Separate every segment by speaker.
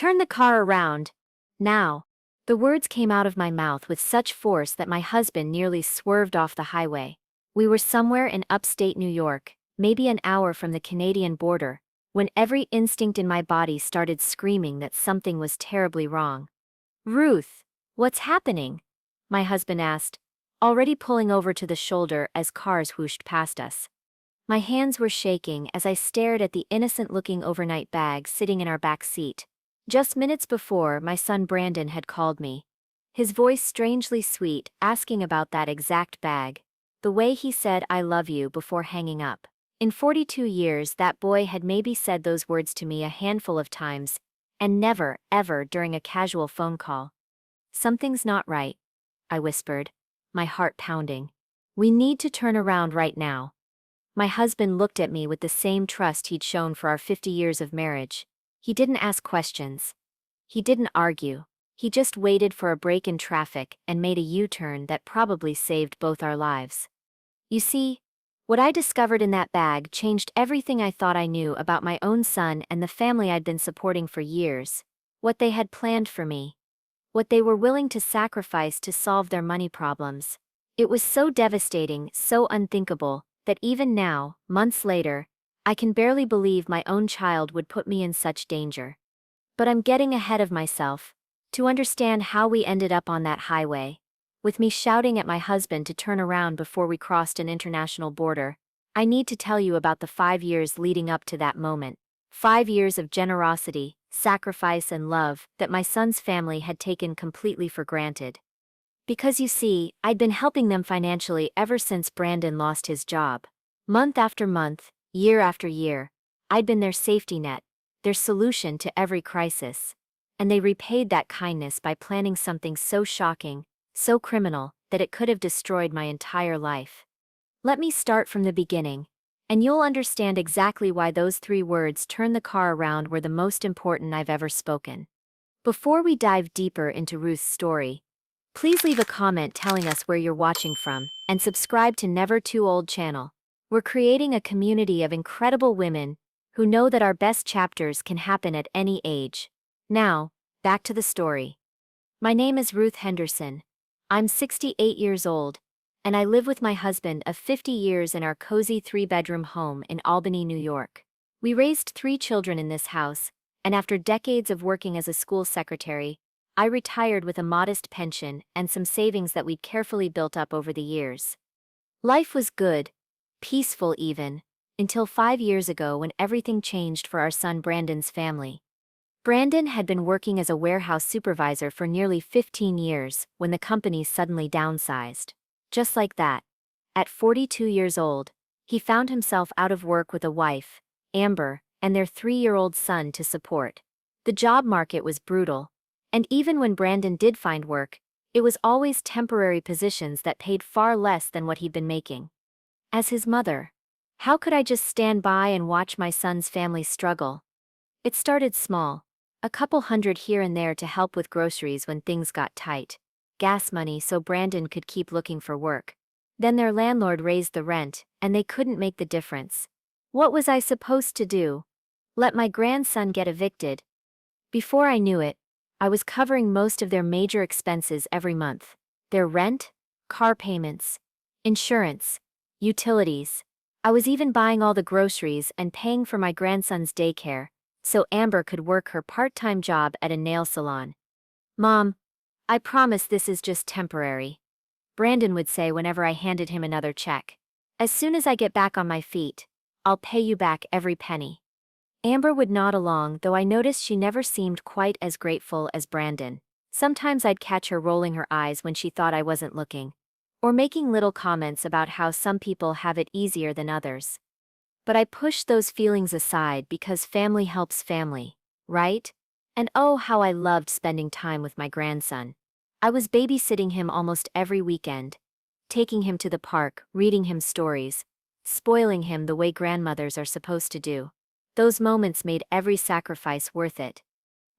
Speaker 1: Turn the car around. Now. The words came out of my mouth with such force that my husband nearly swerved off the highway. We were somewhere in upstate New York, maybe an hour from the Canadian border, when every instinct in my body started screaming that something was terribly wrong. Ruth, what's happening? My husband asked, already pulling over to the shoulder as cars whooshed past us. My hands were shaking as I stared at the innocent-looking overnight bag sitting in our back seat. Just minutes before, my son Brandon had called me. His voice strangely sweet, asking about that exact bag. The way he said "I love you" before hanging up. In 42 years, that boy had maybe said those words to me a handful of times, and never, ever during a casual phone call. "Something's not right," I whispered, my heart pounding. "We need to turn around right now." My husband looked at me with the same trust he'd shown for our 50 years of marriage. He didn't ask questions. He didn't argue. He just waited for a break in traffic and made a U-turn that probably saved both our lives. You see, what I discovered in that bag changed everything I thought I knew about my own son and the family I'd been supporting for years. What they had planned for me. What they were willing to sacrifice to solve their money problems. It was so devastating, so unthinkable, that even now, months later, I can barely believe my own child would put me in such danger. But I'm getting ahead of myself. To understand how we ended up on that highway, with me shouting at my husband to turn around before we crossed an international border, I need to tell you about the 5 years leading up to that moment. 5 years of generosity, sacrifice and love that my son's family had taken completely for granted. Because you see, I'd been helping them financially ever since Brandon lost his job. Month after month, year after year, I'd been their safety net, their solution to every crisis. And they repaid that kindness by planning something so shocking, so criminal, that it could have destroyed my entire life. Let me start from the beginning, and you'll understand exactly why those 3 words, "turn the car around," were the most important I've ever spoken. Before we dive deeper into Ruth's story, please leave a comment telling us where you're watching from, and subscribe to Never Too Old channel. We're creating a community of incredible women who know that our best chapters can happen at any age. Now, back to the story. My name is Ruth Henderson. I'm 68 years old, and I live with my husband of 50 years in our cozy 3-bedroom home in Albany, New York. We raised 3 children in this house, and after decades of working as a school secretary, I retired with a modest pension and some savings that we'd carefully built up over the years. Life was good, peaceful even, until 5 years ago when everything changed for our son Brandon's family. Brandon had been working as a warehouse supervisor for nearly 15 years when the company suddenly downsized. Just like that. At 42 years old, he found himself out of work with a wife, Amber, and their 3-year-old son to support. The job market was brutal, and even when Brandon did find work, it was always temporary positions that paid far less than what he'd been making. As his mother, how could I just stand by and watch my son's family struggle? It started small, a couple hundred here and there to help with groceries when things got tight, gas money so Brandon could keep looking for work. Then their landlord raised the rent, and they couldn't make the difference. What was I supposed to do? Let my grandson get evicted? Before I knew it, I was covering most of their major expenses every month. Their rent, car payments, insurance, utilities. I was even buying all the groceries and paying for my grandson's daycare, so Amber could work her part-time job at a nail salon. "Mom, I promise this is just temporary," Brandon would say whenever I handed him another check. "As soon as I get back on my feet, I'll pay you back every penny." Amber would nod along, though I noticed she never seemed quite as grateful as Brandon. Sometimes I'd catch her rolling her eyes when she thought I wasn't looking, or making little comments about how some people have it easier than others. But I pushed those feelings aside because family helps family, right? And oh, how I loved spending time with my grandson. I was babysitting him almost every weekend, taking him to the park, reading him stories, spoiling him the way grandmothers are supposed to do. Those moments made every sacrifice worth it.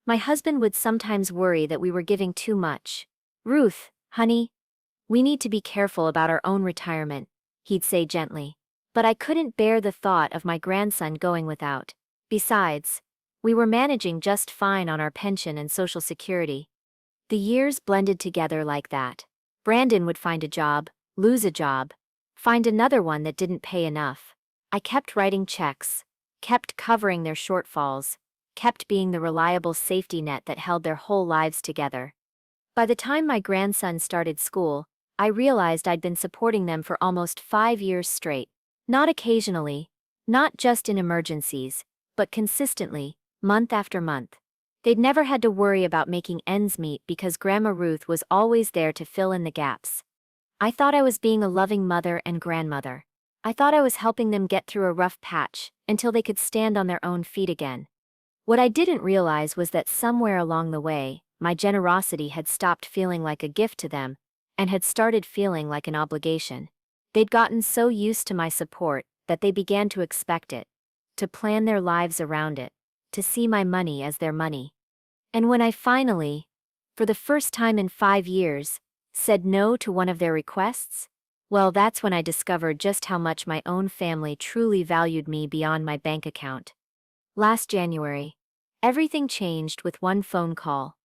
Speaker 1: My husband would sometimes worry that we were giving too much. "Ruth, honey, we need to be careful about our own retirement," he'd say gently. But I couldn't bear the thought of my grandson going without. Besides, We were managing just fine on our pension and Social Security. The years blended together like that. Brandon would find a job, lose a job, find another one that didn't pay enough. I kept writing checks, kept covering their shortfalls, kept being the reliable safety net that held their whole lives together. By the time my grandson started school, I realized I'd been supporting them for almost 5 years straight. Not occasionally, not just in emergencies, but consistently, month after month. They'd never had to worry about making ends meet because Grandma Ruth was always there to fill in the gaps. I thought I was being a loving mother and grandmother. I thought I was helping them get through a rough patch until they could stand on their own feet again. What I didn't realize was that somewhere along the way, my generosity had stopped feeling like a gift to them and had started feeling like an obligation. They'd gotten so used to my support that they began to expect it, to plan their lives around it, to see my money as their money. And when I finally, for the first time in 5 years, said no to one of their requests, well, that's when I discovered just how much my own family truly valued me beyond my bank account. Last January, everything changed with one phone call.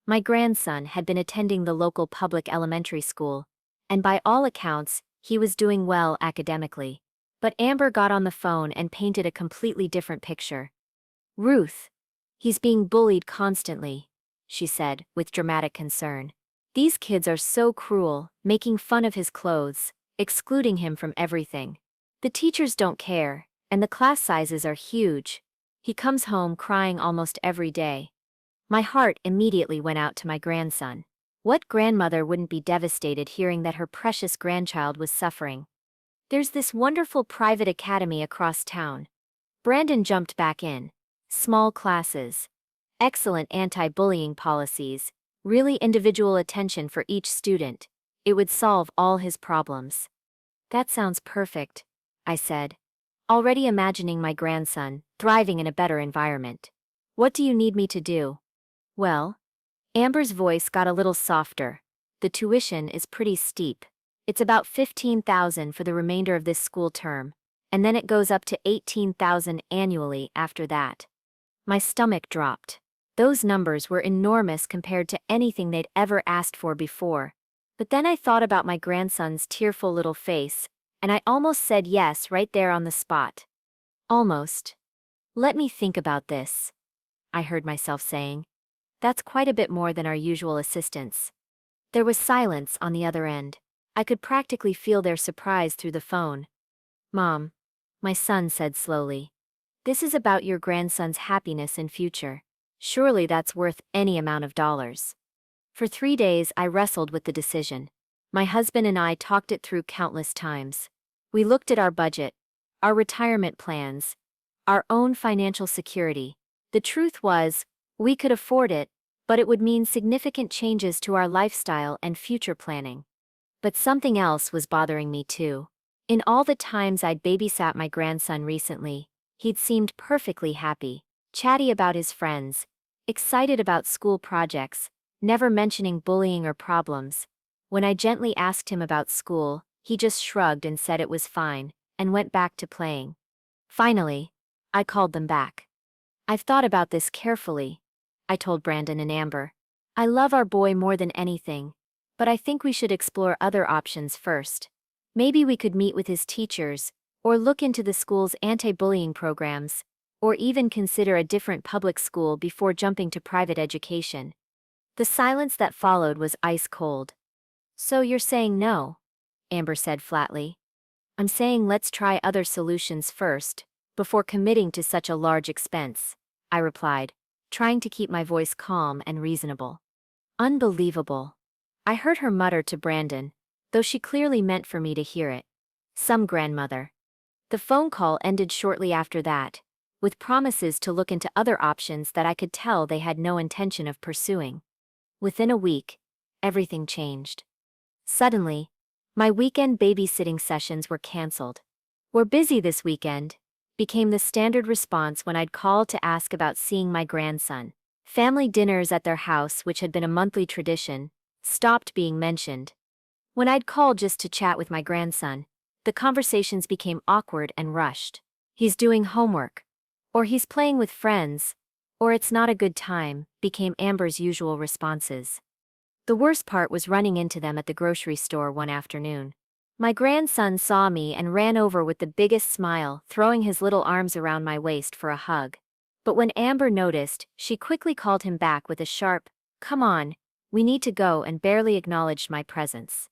Speaker 1: My grandson had been attending the local public elementary school, and by all accounts, he was doing well academically. But Amber got on the phone and painted a completely different picture. "Ruth, he's being bullied constantly," she said, with dramatic concern. "These kids are so cruel, making fun of his clothes, excluding him from everything. The teachers don't care, and the class sizes are huge. He comes home crying almost every day." My heart immediately went out to my grandson. What grandmother wouldn't be devastated hearing that her precious grandchild was suffering? "There's this wonderful private academy across town." Brandon jumped back in. "Small classes, excellent anti-bullying policies, really individual attention for each student. It would solve all his problems." "That sounds perfect," I said, already imagining my grandson thriving in a better environment. "What do you need me to do?" "Well," Amber's voice got a little softer, "the tuition is pretty steep. It's about $15,000 for the remainder of this school term, and then it goes up to $18,000 annually after that." My stomach dropped. Those numbers were enormous compared to anything they'd ever asked for before. But then I thought about my grandson's tearful little face, and I almost said yes right there on the spot. Almost. "Let me think about this," I heard myself saying. "That's quite a bit more than our usual assistance." There was silence on the other end. I could practically feel their surprise through the phone. "Mom," my son said slowly, "this is about your grandson's happiness and future. Surely that's worth any amount of dollars." For 3 days I wrestled with the decision. My husband and I talked it through countless times. We looked at our budget, our retirement plans, our own financial security. The truth was, we could afford it, but it would mean significant changes to our lifestyle and future planning. But something else was bothering me too. In all the times I'd babysat my grandson recently, he'd seemed perfectly happy, chatty about his friends, excited about school projects, never mentioning bullying or problems. When I gently asked him about school, he just shrugged and said it was fine, and went back to playing. Finally, I called them back. "I've thought about this carefully," I told Brandon and Amber. "I love our boy more than anything, but I think we should explore other options first. Maybe we could meet with his teachers, or look into the school's anti-bullying programs, or even consider a different public school before jumping to private education." The silence that followed was ice cold. "So you're saying no?" Amber said flatly. "I'm saying let's try other solutions first, before committing to such a large expense," I replied, trying to keep my voice calm and reasonable. "Unbelievable," I heard her mutter to Brandon, though she clearly meant for me to hear it. "Some grandmother." The phone call ended shortly after that, with promises to look into other options that I could tell they had no intention of pursuing. Within a week, everything changed. Suddenly, my weekend babysitting sessions were canceled. "We're busy this weekend," became the standard response when I'd call to ask about seeing my grandson. Family dinners at their house, which had been a monthly tradition, stopped being mentioned. When I'd call just to chat with my grandson, the conversations became awkward and rushed. "He's doing homework," or "he's playing with friends," or "It's not a good time," became Amber's usual responses. The worst part was running into them at the grocery store one afternoon. My grandson saw me and ran over with the biggest smile, throwing his little arms around my waist for a hug. But when Amber noticed, she quickly called him back with a sharp, "Come on, we need to go," and barely acknowledged my presence.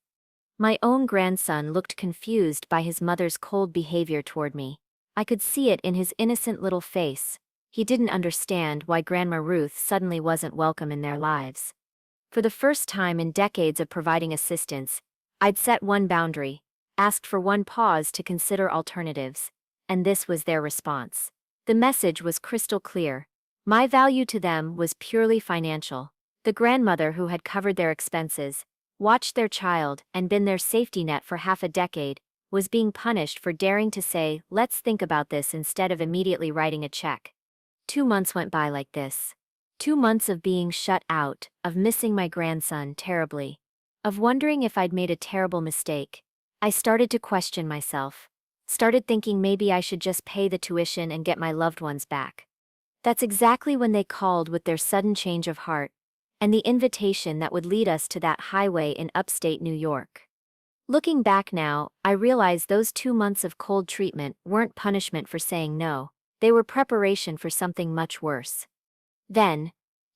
Speaker 1: My own grandson looked confused by his mother's cold behavior toward me. I could see it in his innocent little face. He didn't understand why Grandma Ruth suddenly wasn't welcome in their lives. For the first time in decades of providing assistance, I'd set one boundary, asked for one pause to consider alternatives, and this was their response. The message was crystal clear. My value to them was purely financial. The grandmother who had covered their expenses, watched their child, and been their safety net for half a decade, was being punished for daring to say, "Let's think about this," instead of immediately writing a check. 2 months went by like this. 2 months of being shut out, of missing my grandson terribly, of wondering if I'd made a terrible mistake. I started to question myself. Started thinking maybe I should just pay the tuition and get my loved ones back. That's exactly when they called with their sudden change of heart, and the invitation that would lead us to that highway in upstate New York. Looking back now, I realize those 2 months of cold treatment weren't punishment for saying no, they were preparation for something much worse. Then,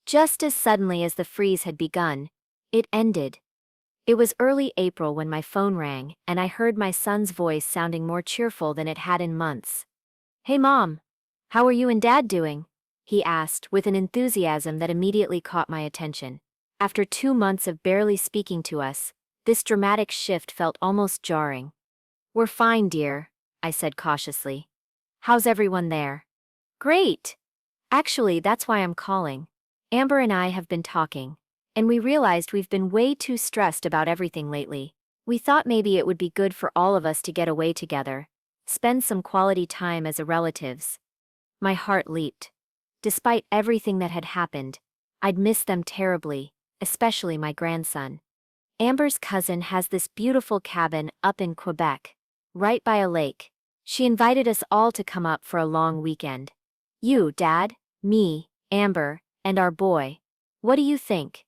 Speaker 1: just as suddenly as the freeze had begun, it ended. It was early April when my phone rang, and I heard my son's voice sounding more cheerful than it had in months. "Hey Mom, how are you and Dad doing?" he asked with an enthusiasm that immediately caught my attention. After 2 months of barely speaking to us, this dramatic shift felt almost jarring. "We're fine, dear," I said cautiously. "How's everyone there?" "Great. Actually, that's why I'm calling. Amber and I have been talking, and we realized we've been way too stressed about everything lately. We thought maybe it would be good for all of us to get away together, spend some quality time as relatives." My heart leaped. Despite everything that had happened, I'd miss them terribly, especially my grandson. Amber's cousin has this beautiful cabin up in Quebec, right by a lake. She invited us all to come up for a long weekend. You, Dad, me, Amber, and our boy. What do you think?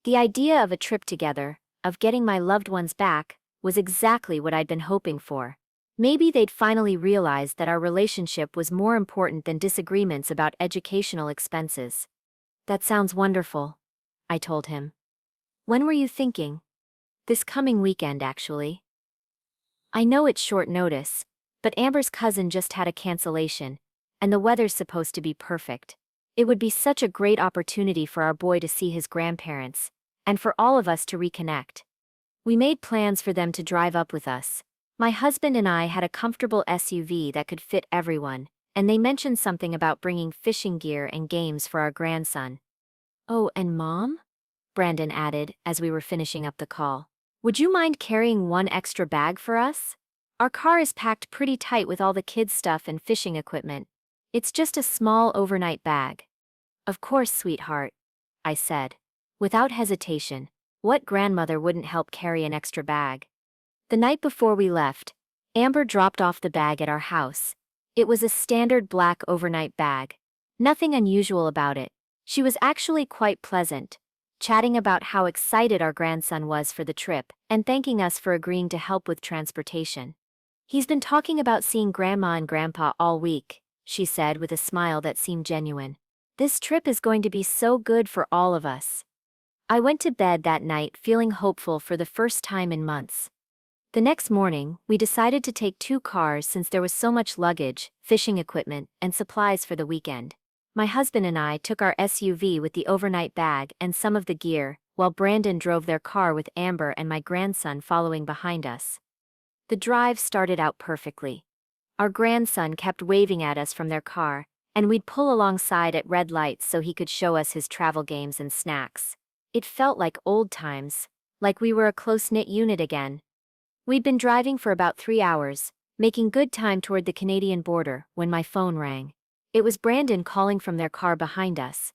Speaker 1: The idea of a trip together, of getting my loved ones back, was exactly what I'd been hoping for. Maybe they'd finally realize that our relationship was more important than disagreements about educational expenses. "That sounds wonderful," I told him. "When were you thinking?" "This coming weekend, actually." I know it's short notice, but Amber's cousin just had a cancellation, and the weather's supposed to be perfect. It would be such a great opportunity for our boy to see his grandparents, and for all of us to reconnect. We made plans for them to drive up with us. My husband and I had a comfortable SUV that could fit everyone, and they mentioned something about bringing fishing gear and games for our grandson. "Oh, and Mom?" Brandon added as we were finishing up the call. "Would you mind carrying one extra bag for us? Our car is packed pretty tight with all the kids' stuff and fishing equipment. It's just a small overnight bag." "Of course, sweetheart," I said. Without hesitation, what grandmother wouldn't help carry an extra bag? The night before we left, Amber dropped off the bag at our house. It was a standard black overnight bag. Nothing unusual about it. She was actually quite pleasant, chatting about how excited our grandson was for the trip, and thanking us for agreeing to help with transportation. "He's been talking about seeing Grandma and Grandpa all week," she said with a smile that seemed genuine. "This trip is going to be so good for all of us." I went to bed that night feeling hopeful for the first time in months. The next morning, we decided to take 2 cars since there was so much luggage, fishing equipment, and supplies for the weekend. My husband and I took our SUV with the overnight bag and some of the gear, while Brandon drove their car with Amber and my grandson following behind us. The drive started out perfectly. Our grandson kept waving at us from their car, and we'd pull alongside at red lights so he could show us his travel games and snacks. It felt like old times, like we were a close-knit unit again. We'd been driving for about 3 hours, making good time toward the Canadian border, when my phone rang. It was Brandon calling from their car behind us.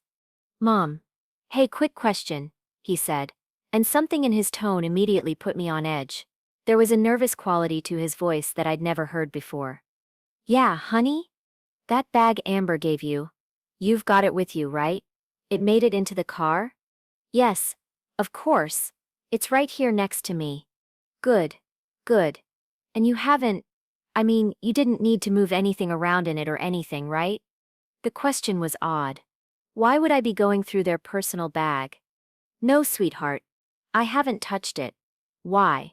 Speaker 1: "Mom. Hey, quick question," he said, and something in his tone immediately put me on edge. There was a nervous quality to his voice that I'd never heard before. "Yeah, honey? That bag Amber gave you, You've got it with you, right? It made it into the car? Yes, of course. It's right here next to me. Good. Good. And you haven't, you didn't need to move anything around in it or anything, right? The question was odd. Why would I be going through their personal bag? No, sweetheart. I haven't touched it. Why?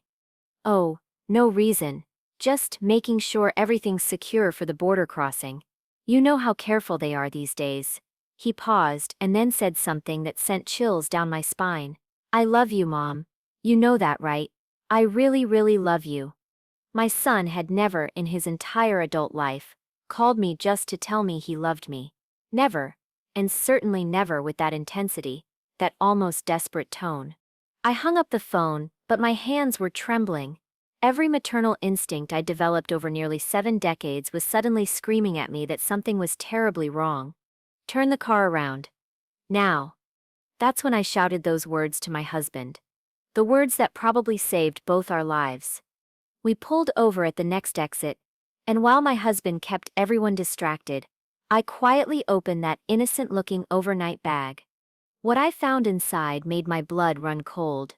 Speaker 1: Oh, no reason. Just making sure everything's secure for the border crossing. You know how careful they are these days. He paused and then said something that sent chills down my spine. I love you, Mom. You know that, right? I really, really love you. My son had never in his entire adult life called me just to tell me he loved me. Never, and certainly never with that intensity, that almost desperate tone. I hung up the phone, but my hands were trembling. Every maternal instinct I'd developed over nearly 7 decades was suddenly screaming at me that something was terribly wrong. Turn the car around. Now. That's when I shouted those words to my husband. The words that probably saved both our lives. We pulled over at the next exit, and while my husband kept everyone distracted, I quietly opened that innocent-looking overnight bag. What I found inside made my blood run cold.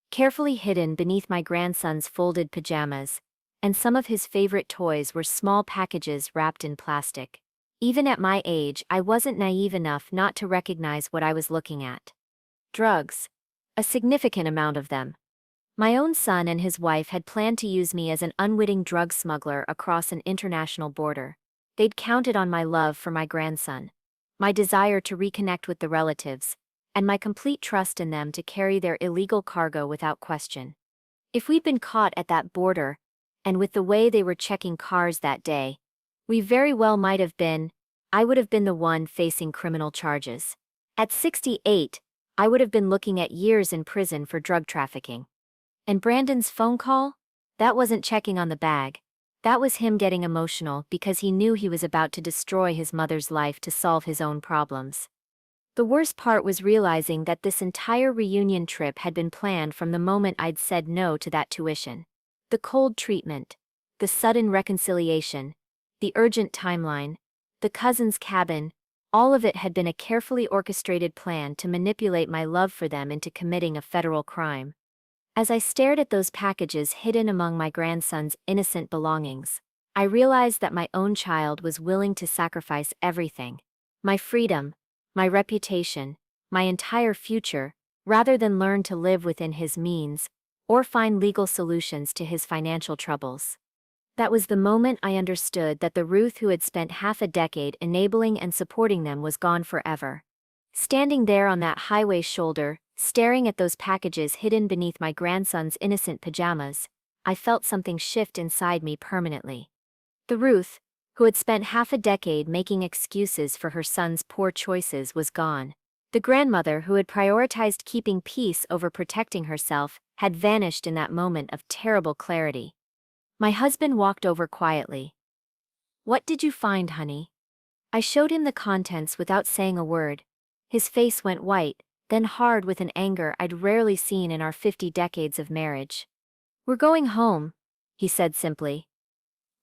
Speaker 1: Carefully hidden beneath my grandson's folded pajamas, and some of his favorite toys were small packages wrapped in plastic. Even at my age, I wasn't naive enough not to recognize what I was looking at. Drugs. A significant amount of them. My own son and his wife had planned to use me as an unwitting drug smuggler across an international border. They'd counted on my love for my grandson, my desire to reconnect with the relatives, and my complete trust in them to carry their illegal cargo without question. If we'd been caught at that border, and with the way they were checking cars that day, we very well might have been, I would have been the one facing criminal charges. At 68, I would have been looking at years in prison for drug trafficking. And Brandon's phone call? That wasn't checking on the bag. That was him getting emotional because he knew he was about to destroy his mother's life to solve his own problems. The worst part was realizing that this entire reunion trip had been planned from the moment I'd said no to that tuition. The cold treatment, the sudden reconciliation, the urgent timeline, the cousin's cabin, all of it had been a carefully orchestrated plan to manipulate my love for them into committing a federal crime. As I stared at those packages hidden among my grandson's innocent belongings, I realized that my own child was willing to sacrifice everything. My freedom, my reputation, my entire future, rather than learn to live within his means, or find legal solutions to his financial troubles. That was the moment I understood that the Ruth who had spent half a decade enabling and supporting them was gone forever. Standing there on that highway shoulder, staring at those packages hidden beneath my grandson's innocent pajamas, I felt something shift inside me permanently. The Ruth, who had spent half a decade making excuses for her son's poor choices, was gone. The grandmother who had prioritized keeping peace over protecting herself had vanished in that moment of terrible clarity. My husband walked over quietly. "What did you find, honey?" I showed him the contents without saying a word. His face went white, then hard with an anger I'd rarely seen in our 50 decades of marriage. "We're going home," he said simply.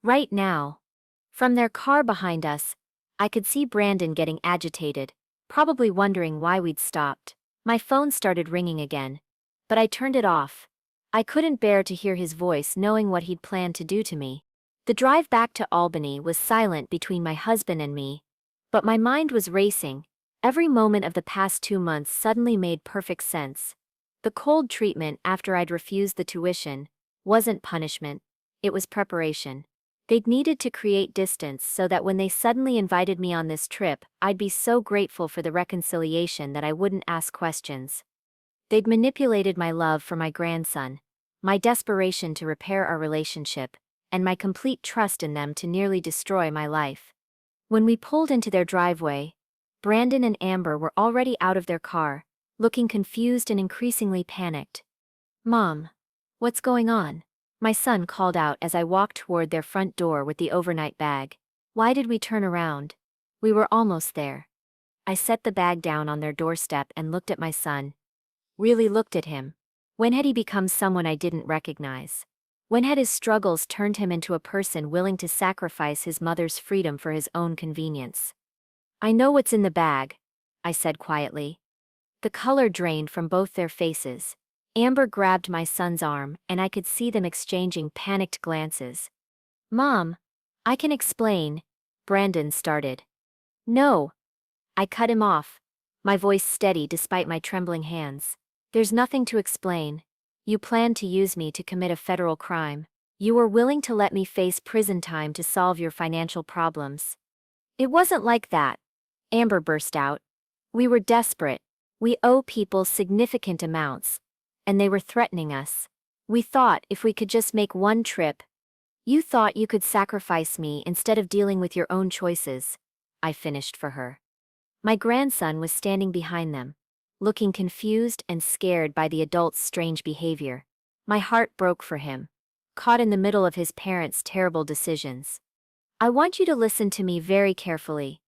Speaker 1: "Right now." From their car behind us, I could see Brandon getting agitated, probably wondering why we'd stopped. My phone started ringing again, but I turned it off. I couldn't bear to hear his voice knowing what he'd planned to do to me. The drive back to Albany was silent between my husband and me, but my mind was racing. Every moment of the past 2 months suddenly made perfect sense. The cold treatment after I'd refused the tuition wasn't punishment, it was preparation. They'd needed to create distance so that when they suddenly invited me on this trip, I'd be so grateful for the reconciliation that I wouldn't ask questions. They'd manipulated my love for my grandson, my desperation to repair our relationship, and my complete trust in them to nearly destroy my life. When we pulled into their driveway, Brandon and Amber were already out of their car, looking confused and increasingly panicked. "Mom, what's going on?" My son called out as I walked toward their front door with the overnight bag. "Why did we turn around? We were almost there." I set the bag down on their doorstep and looked at my son. Really looked at him. When had he become someone I didn't recognize? When had his struggles turned him into a person willing to sacrifice his mother's freedom for his own convenience? I know what's in the bag, I said quietly. The color drained from both their faces. Amber grabbed my son's arm, and I could see them exchanging panicked glances. Mom, I can explain, Brandon started. No, I cut him off, my voice steady despite my trembling hands. There's nothing to explain. You planned to use me to commit a federal crime. You were willing to let me face prison time to solve your financial problems. It wasn't like that, Amber burst out. We were desperate. We owe people significant amounts, and they were threatening us. We thought if we could just make one trip. You thought you could sacrifice me instead of dealing with your own choices, I finished for her. My grandson was standing behind them, looking confused and scared by the adult's strange behavior. My heart broke for him, caught in the middle of his parents' terrible decisions. I want you to listen to me very carefully,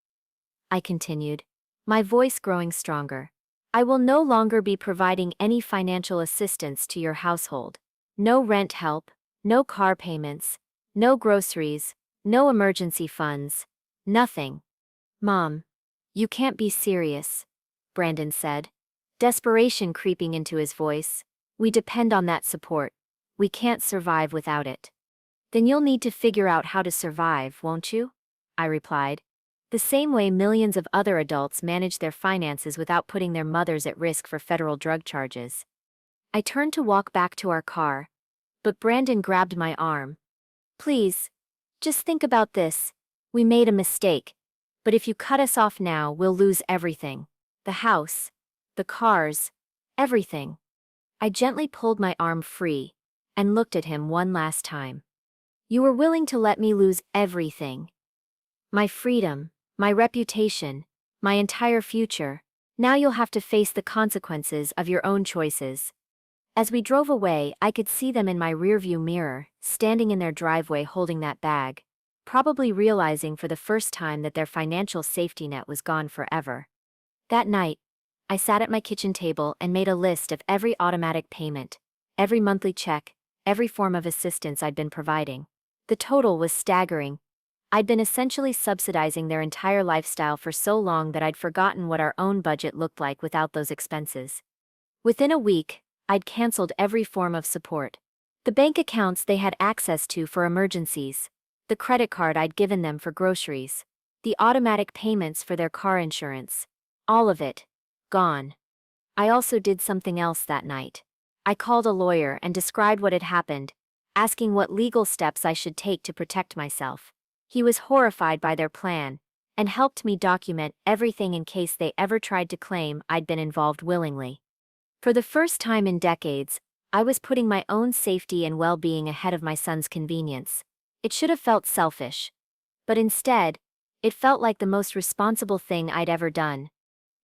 Speaker 1: I continued, my voice growing stronger. I will no longer be providing any financial assistance to your household. No rent help, no car payments, no groceries, no emergency funds, nothing. Mom, you can't be serious, Brandon said, desperation creeping into his voice. We depend on that support. We can't survive without it. Then you'll need to figure out how to survive, won't you? I replied. The same way millions of other adults manage their finances without putting their mothers at risk for federal drug charges. I turned to walk back to our car, but Brandon grabbed my arm. Please, just think about this. We made a mistake, but if you cut us off now, we'll lose everything. The house, the cars, everything. I gently pulled my arm free and looked at him one last time. You were willing to let me lose everything. My freedom, my reputation, my entire future. Now you'll have to face the consequences of your own choices. As we drove away, I could see them in my rearview mirror, standing in their driveway holding that bag, probably realizing for the first time that their financial safety net was gone forever. That night, I sat at my kitchen table and made a list of every automatic payment, every monthly check, every form of assistance I'd been providing. The total was staggering. I'd been essentially subsidizing their entire lifestyle for so long that I'd forgotten what our own budget looked like without those expenses. Within a week, I'd canceled every form of support. The bank accounts they had access to for emergencies, the credit card I'd given them for groceries, the automatic payments for their car insurance. All of it, gone. I also did something else that night. I called a lawyer and described what had happened, asking what legal steps I should take to protect myself. He was horrified by their plan, and helped me document everything in case they ever tried to claim I'd been involved willingly. For the first time in decades, I was putting my own safety and well-being ahead of my son's convenience. It should have felt selfish. But instead, it felt like the most responsible thing I'd ever done.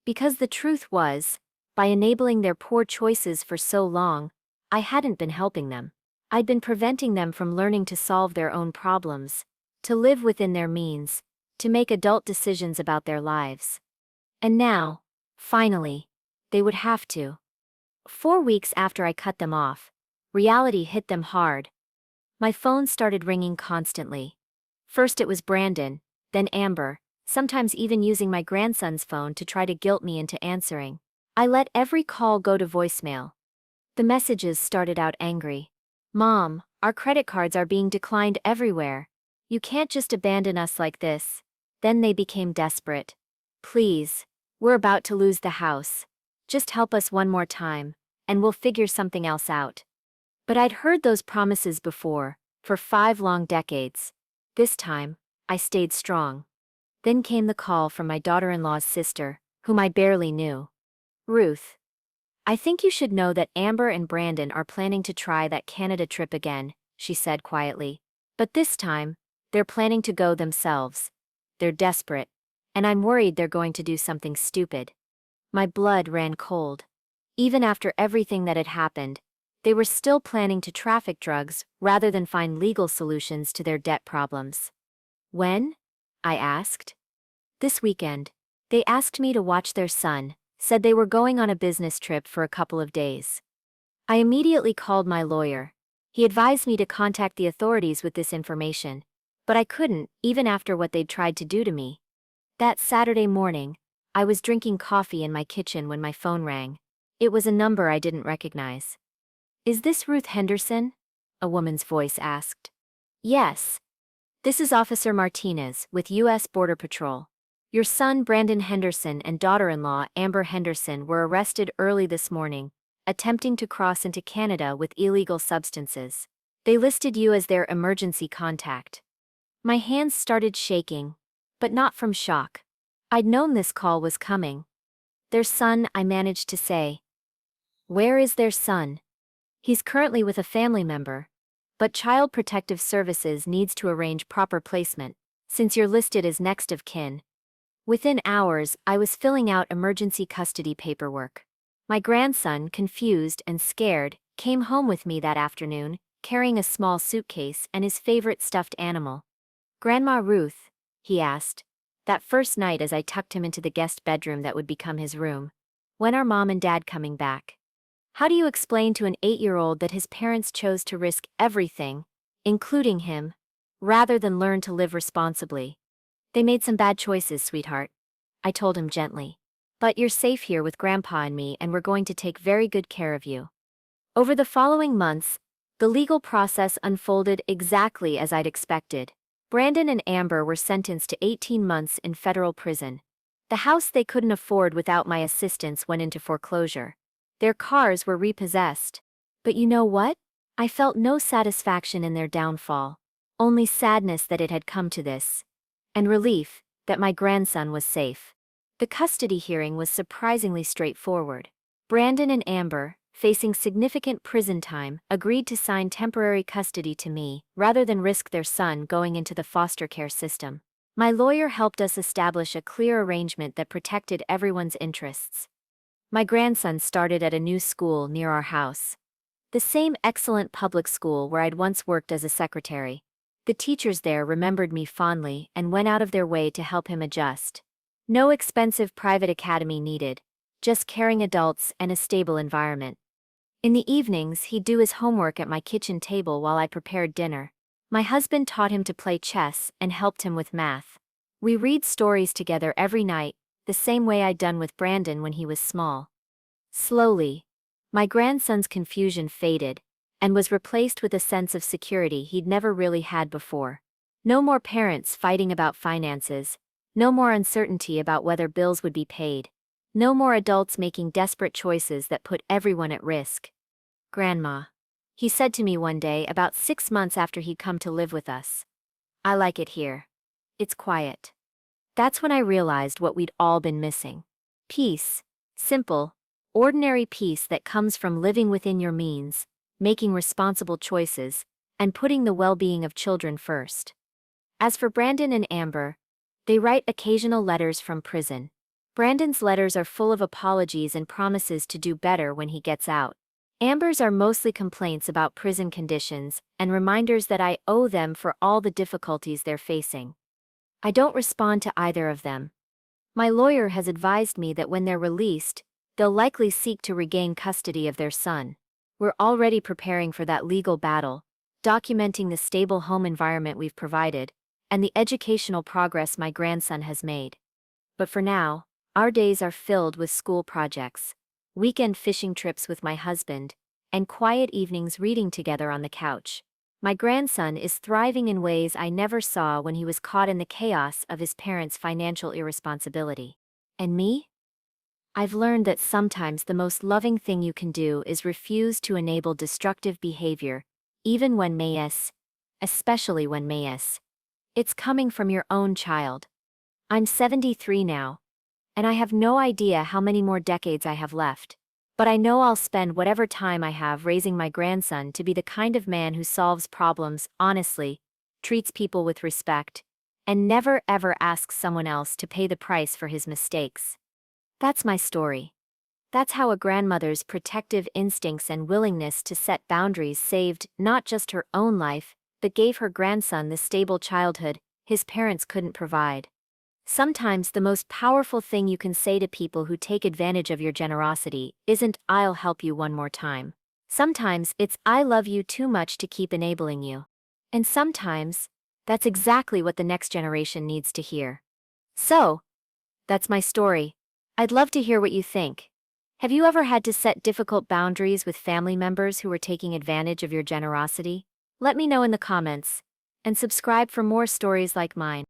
Speaker 1: Because the truth was, by enabling their poor choices for so long, I hadn't been helping them. I'd been preventing them from learning to solve their own problems, to live within their means, to make adult decisions about their lives. And now, finally, they would have to. 4 weeks after I cut them off, reality hit them hard. My phone started ringing constantly. First it was Brandon, then Amber, sometimes even using my grandson's phone to try to guilt me into answering. I let every call go to voicemail. The messages started out angry. Mom, our credit cards are being declined everywhere. You can't just abandon us like this. Then they became desperate. Please, we're about to lose the house. Just help us one more time, and we'll figure something else out. But I'd heard those promises before, for 5 long decades. This time, I stayed strong. Then came the call from my daughter-in-law's sister, whom I barely knew. Ruth. I think you should know that Amber and Brandon are planning to try that Canada trip again, she said quietly. But this time, they're planning to go themselves. They're desperate, and I'm worried they're going to do something stupid. My blood ran cold. Even after everything that had happened, they were still planning to traffic drugs rather than find legal solutions to their debt problems. When? I asked. This weekend. They asked me to watch their son, said they were going on a business trip for a couple of days. I immediately called my lawyer. He advised me to contact the authorities with this information, but I couldn't, even after what they'd tried to do to me. That Saturday morning, I was drinking coffee in my kitchen when my phone rang. It was a number I didn't recognize. "Is this Ruth Henderson?" a woman's voice asked. "Yes. This is Officer Martinez with U.S. Border Patrol. Your son Brandon Henderson and daughter-in-law Amber Henderson were arrested early this morning, attempting to cross into Canada with illegal substances. They listed you as their emergency contact." My hands started shaking, but not from shock. I'd known this call was coming. "Their son," I managed to say. "Where is their son?" "He's currently with a family member. But Child Protective Services needs to arrange proper placement, since you're listed as next of kin." Within hours, I was filling out emergency custody paperwork. My grandson, confused and scared, came home with me that afternoon, carrying a small suitcase and his favorite stuffed animal. "Grandma Ruth," he asked, that first night as I tucked him into the guest bedroom that would become his room, "when are Mom and Dad coming back?" How do you explain to an 8-year-old that his parents chose to risk everything, including him, rather than learn to live responsibly? "They made some bad choices, sweetheart," I told him gently. "But you're safe here with Grandpa and me, and we're going to take very good care of you." Over the following months, the legal process unfolded exactly as I'd expected. Brandon and Amber were sentenced to 18 months in federal prison. The house they couldn't afford without my assistance went into foreclosure. Their cars were repossessed. But you know what? I felt no satisfaction in their downfall, only sadness that it had come to this, and relief that my grandson was safe. The custody hearing was surprisingly straightforward. Brandon and Amber, facing significant prison time, agreed to sign temporary custody to me, rather than risk their son going into the foster care system. My lawyer helped us establish a clear arrangement that protected everyone's interests. My grandson started at a new school near our house. The same excellent public school where I'd once worked as a secretary. The teachers there remembered me fondly and went out of their way to help him adjust. No expensive private academy needed, just caring adults and a stable environment. In the evenings, he'd do his homework at my kitchen table while I prepared dinner. My husband taught him to play chess and helped him with math. We read stories together every night, the same way I'd done with Brandon when he was small. Slowly, my grandson's confusion faded, and was replaced with a sense of security he'd never really had before. No more parents fighting about finances, no more uncertainty about whether bills would be paid, no more adults making desperate choices that put everyone at risk. "Grandma," he said to me one day about 6 months after he'd come to live with us, "I like it here. It's quiet." That's when I realized what we'd all been missing. Peace. Simple, ordinary peace that comes from living within your means, making responsible choices, and putting the well-being of children first. As for Brandon and Amber, they write occasional letters from prison. Brandon's letters are full of apologies and promises to do better when he gets out. Amber's are mostly complaints about prison conditions and reminders that I owe them for all the difficulties they're facing. I don't respond to either of them. My lawyer has advised me that when they're released, they'll likely seek to regain custody of their son. We're already preparing for that legal battle, documenting the stable home environment we've provided, and the educational progress my grandson has made. But for now, our days are filled with school projects, weekend fishing trips with my husband, and quiet evenings reading together on the couch. My grandson is thriving in ways I never saw when he was caught in the chaos of his parents' financial irresponsibility. And me? I've learned that sometimes the most loving thing you can do is refuse to enable destructive behavior, even when especially when it's coming from your own child. I'm 73 now, and I have no idea how many more decades I have left. But I know I'll spend whatever time I have raising my grandson to be the kind of man who solves problems honestly, treats people with respect, and never ever asks someone else to pay the price for his mistakes. That's my story. That's how a grandmother's protective instincts and willingness to set boundaries saved not just her own life, but gave her grandson the stable childhood his parents couldn't provide. Sometimes the most powerful thing you can say to people who take advantage of your generosity isn't "I'll help you one more time." Sometimes it's "I love you too much to keep enabling you." And sometimes, that's exactly what the next generation needs to hear. So, That's my story. I'd love to hear what you think. Have you ever had to set difficult boundaries with family members who were taking advantage of your generosity? Let me know in the comments. And subscribe for more stories like mine.